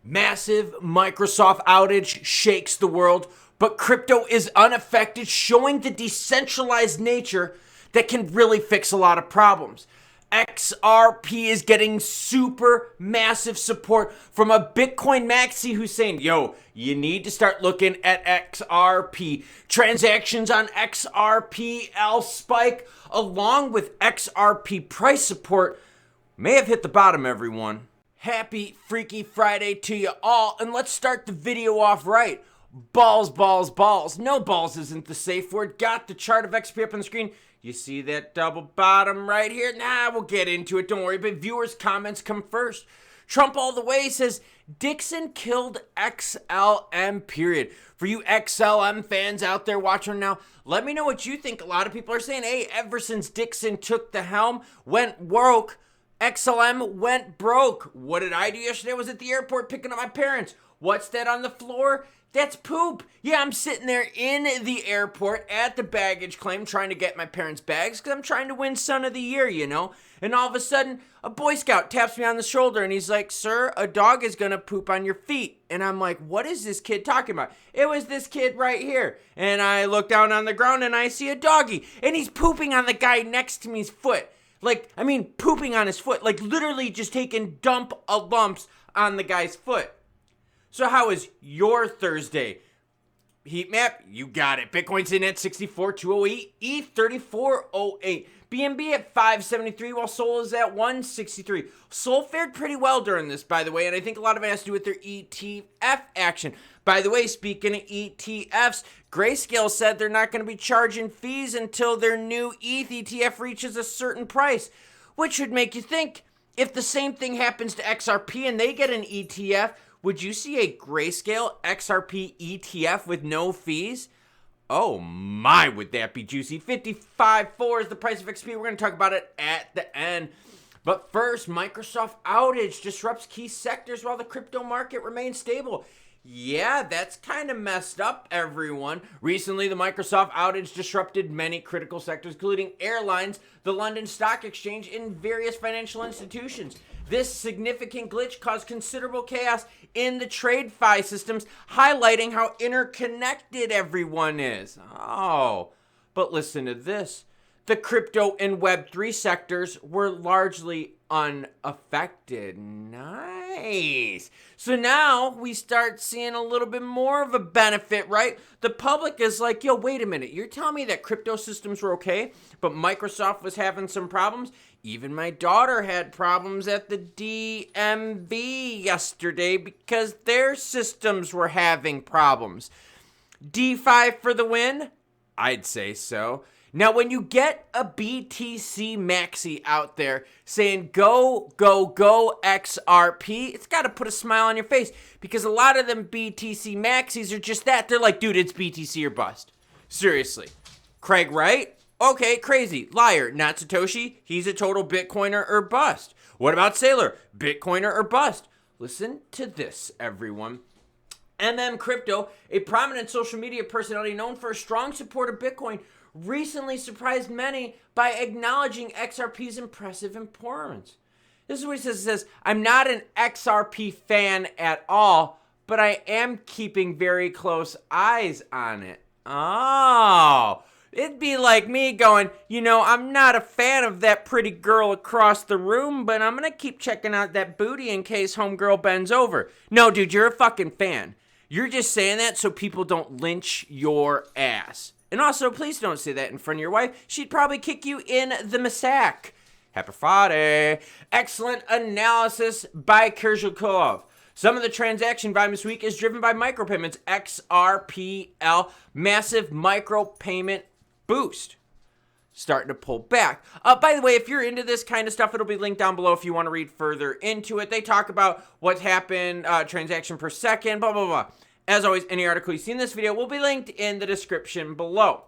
Massive Microsoft outage shakes the world, but crypto is unaffected, showing the decentralized nature that can really fix a lot of problems. XRP is getting super massive support from a Bitcoin Maxi who's saying, yo, you need to start looking at XRP. Transactions on XRPL spike along with XRP price support may have hit the bottom, everyone. Happy Freaky Friday to you all, and let's start the video off right. Balls, balls, balls. No balls isn't the safe word. Got the chart of XRP up on the screen. You see that double bottom right here? Nah, we'll get into it. Don't worry, but viewers' comments come first. Trump all the way says, Dixon killed XLM, period. For you XLM fans out there watching now, let me know what you think. A lot of people are saying, hey, ever since Dixon took the helm, went woke, XLM went broke. What did I do yesterday? I was at the airport picking up my parents. What's that on the floor? That's poop. Yeah, I'm sitting there in the airport at the baggage claim trying to get my parents' bags because I'm trying to win Son of the Year, you know? And all of a sudden, a Boy Scout taps me on the shoulder and he's like, sir, a dog is going to poop on your feet. And I'm like, what is this kid talking about? It was this kid right here. And I look down on the ground and I see a doggy. And he's pooping on the guy next to me's foot. Pooping on his foot. Like, literally just taking dump of lumps on the guy's foot. So how is your Thursday? Heat map, you got it. Bitcoin's in at 64,208, ETH 3408, BNB at 573, while Sol is at 163. Sol fared pretty well during this, by the way, and I think a lot of it has to do with their ETF action. By the way, speaking of ETFs, Grayscale said they're not going to be charging fees until their new ETH ETF reaches a certain price, which would make you think, if the same thing happens to XRP and they get an ETF, would you see a Grayscale XRP ETF with no fees? Oh my, would that be juicy. 55.4 is the price of XP. We're going to talk about it at the end. But first, Microsoft outage disrupts key sectors while the crypto market remains stable. Yeah, that's kind of messed up, everyone. Recently, the Microsoft outage disrupted many critical sectors, including airlines, the London Stock Exchange, and various financial institutions. This significant glitch caused considerable chaos in the TradeFi systems, highlighting how interconnected everyone is. Oh, but listen to this. The crypto and Web3 sectors were largely unaffected. Nice. So now we start seeing a little bit more of a benefit, right? The public is like, yo, wait a minute. You're telling me that crypto systems were okay, but Microsoft was having some problems? Even my daughter had problems at the DMV yesterday because their systems were having problems. DeFi for the win? I'd say so. Now, when you get a BTC Maxi out there saying, go, go, go XRP, it's got to put a smile on your face because a lot of them BTC Maxis are just that. They're like, dude, it's BTC or bust. Seriously. Craig Wright? Okay, crazy. Liar. Not Satoshi. He's a total Bitcoiner or bust. What about Sailor? Bitcoiner or bust? Listen to this, everyone. Crypto, a prominent social media personality known for a strong support of Bitcoin, recently surprised many by acknowledging XRP's impressive performance. This is what he says. He says, I'm not an XRP fan at all, but I am keeping very close eyes on it. Oh, it'd be like me going, you know, I'm not a fan of that pretty girl across the room, but I'm going to keep checking out that booty in case homegirl bends over. No, dude, you're a fucking fan. You're just saying that so people don't lynch your ass. And also, please don't say that in front of your wife. She'd probably kick you in the masak. Happy Friday. Excellent analysis by Kerzhakov. Some of the transaction volume this week is driven by micropayments. XRPL, massive micropayment boost. Starting to pull back. By the way, if you're into this kind of stuff, it'll be linked down below if you want to read further into it. They talk about what happened, transaction per second, blah, blah, blah. As always, any article you see in this video will be linked in the description below.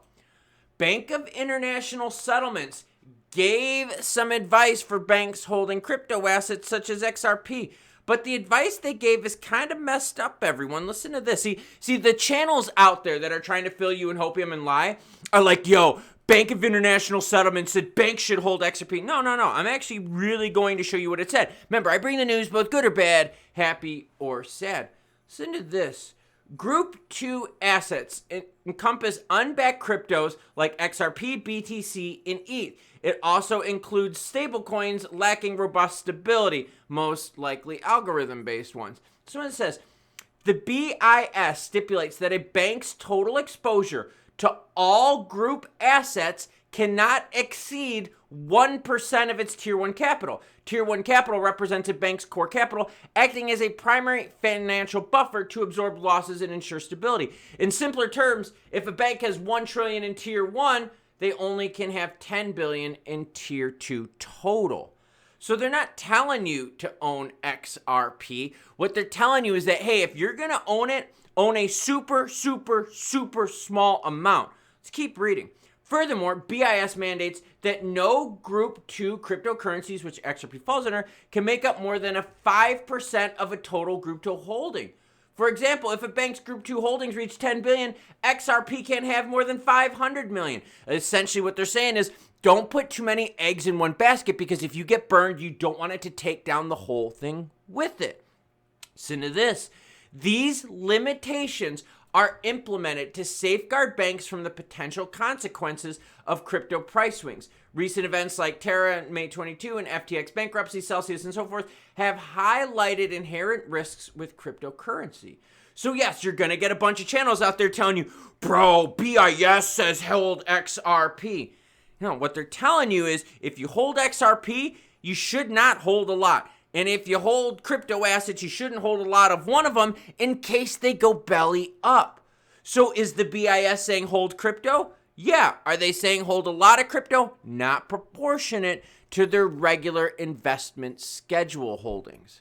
Bank of International Settlements gave some advice for banks holding crypto assets such as XRP, But the advice they gave is kind of messed up, everyone. Listen to this. See, the channels out there that are trying to fill you in hopium and lie are like, yo, Bank of International Settlement said banks should hold XRP. No. I'm actually really going to show you what it said. Remember, I bring the news both good or bad, happy or sad. Listen to this. Group 2 assets encompass unbacked cryptos like XRP, BTC, and ETH. It also includes stablecoins lacking robust stability, most likely algorithm-based ones. So it says, the BIS stipulates that a bank's total exposure to all group assets cannot exceed 1% of its Tier 1 capital. Tier 1 capital represents a bank's core capital, acting as a primary financial buffer to absorb losses and ensure stability. In simpler terms, if a bank has $1 trillion in Tier 1, they only can have $10 billion in Tier 2 total. So they're not telling you to own XRP. What they're telling you is that, hey, if you're going to own it, own a super small amount. Let's keep reading. Furthermore, BIS mandates that no Group 2 cryptocurrencies, which XRP falls under, can make up more than 5% of a total Group 2 holding. For example, if a bank's Group 2 holdings reach 10 billion, XRP can't have more than 500 million. Essentially what they're saying is, don't put too many eggs in one basket, because if you get burned, you don't want it to take down the whole thing with it. Listen to this. These limitations are implemented to safeguard banks from the potential consequences of crypto price swings. Recent events like Terra in May 22 and FTX bankruptcy, Celsius, and so forth have highlighted inherent risks with cryptocurrency. So yes, you're going to get a bunch of channels out there telling you, bro, BIS says hold XRP. No, what they're telling you is if you hold XRP, you should not hold a lot. And if you hold crypto assets, you shouldn't hold a lot of one of them in case they go belly up. So is the BIS saying hold crypto? Yeah. Are they saying hold a lot of crypto? Not proportionate to their regular investment schedule holdings.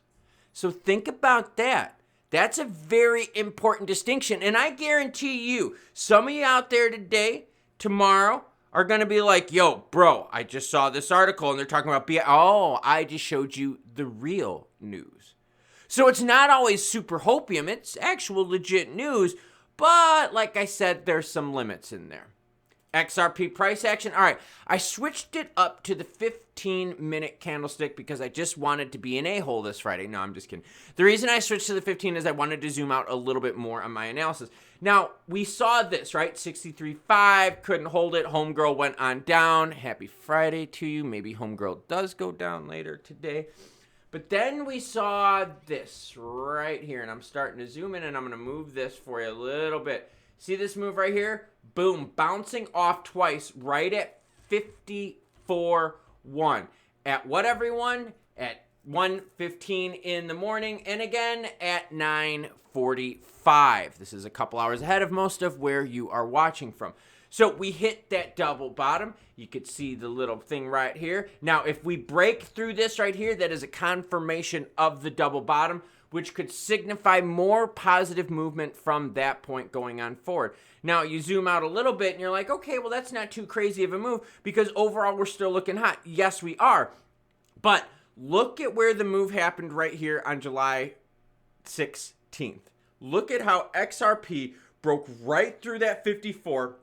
So think about that. That's a very important distinction. And I guarantee you, some of you out there today, tomorrow, are going to be like, yo, bro, I just saw this article and they're talking about I just showed you the real news. So it's not always super hopium. It's actual legit news. But like I said, there's some limits in there. XRP price action. All right, I switched it up to the 15-minute candlestick because I just wanted to be an a-hole this Friday. No, I'm just kidding. The reason I switched to the 15 is I wanted to zoom out a little bit more on my analysis. Now, we saw this, right? 63.5, couldn't hold it. Homegirl went on down. Happy Friday to you. Maybe Homegirl does go down later today. But then we saw this right here, and I'm starting to zoom in, and I'm going to move this for you a little bit. See this move right here? Boom, bouncing off twice right at 54.1. At what, everyone? At 1:15 in the morning, and again at 9:45. This is a couple hours ahead of most of where you are watching from. So we hit that double bottom. You could see the little thing right here. Now, if we break through this right here, that is a confirmation of the double bottom, which could signify more positive movement from that point going on forward. Now, you zoom out a little bit and you're like, okay, well, that's not too crazy of a move because overall we're still looking hot. Yes, we are. But look at where the move happened right here on July 16th. Look at how XRP broke right through that 54,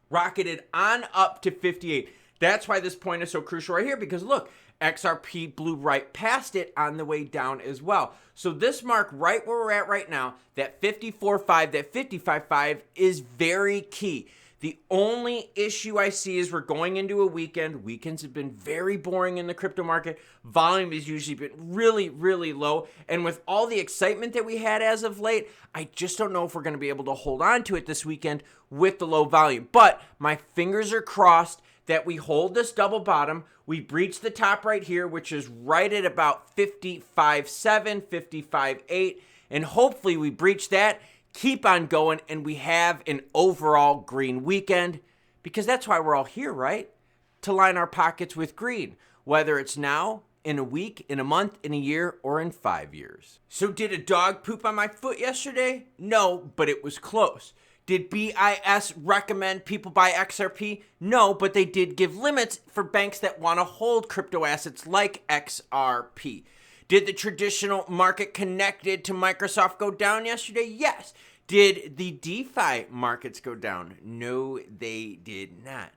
rocketed on up to 58. That's why this point is so crucial right here, because look, XRP blew right past it on the way down as well. So this mark right where we're at right now, that 54.5, that 55.5 is very key. The only issue I see is we're going into a weekend. Weekends have been very boring in the crypto market. Volume has usually been really, really low. And with all the excitement that we had as of late, I just don't know if we're going to be able to hold on to it this weekend with the low volume. But my fingers are crossed that we hold this double bottom. We breach the top right here, which is right at about 55.7, 55.8. And hopefully we breach that, keep on going, and we have an overall green weekend, because that's why we're all here, right? To line our pockets with green, whether it's now, in a week, in a month, in a year, or in 5 years. So did a dog poop on my foot yesterday? No, but it was close. Did BIS recommend people buy XRP? No, but they did give limits for banks that want to hold crypto assets like XRP. Did the traditional market connected to Microsoft go down yesterday? Yes. Did the DeFi markets go down? No, they did not.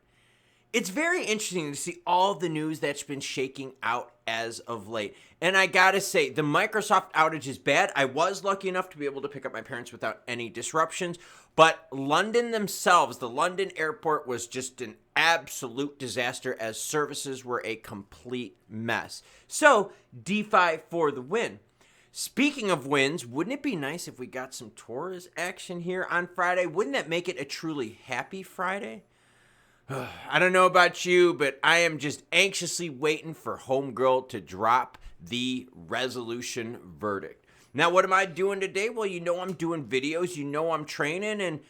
It's very interesting to see all the news that's been shaking out as of late. And I gotta say, the Microsoft outage is bad. I was lucky enough to be able to pick up my parents without any disruptions. But London themselves, the London airport, was just an absolute disaster as services were a complete mess. So, DeFi for the win. Speaking of wins, wouldn't it be nice if we got some Taurus action here on Friday? Wouldn't that make it a truly happy Friday? I don't know about you, but I am just anxiously waiting for Homegirl to drop the resolution verdict. Now, what am I doing today? Well, you know I'm doing videos. You know I'm training. And,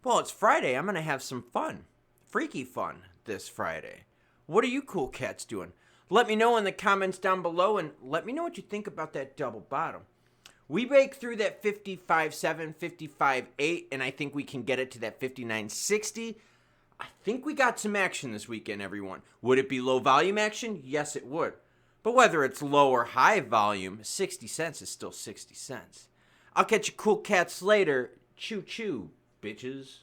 well, it's Friday. I'm going to have some fun. Freaky fun this Friday. What are you cool cats doing? Let me know in the comments down below, and let me know what you think about that double bottom. We break through that 55.7, 55.8, and I think we can get it to that 59.60. I think we got some action this weekend, everyone. Would it be low volume action? Yes, it would. But whether it's low or high volume, 60 cents is still 60 cents. I'll catch you cool cats later. Choo choo, bitches.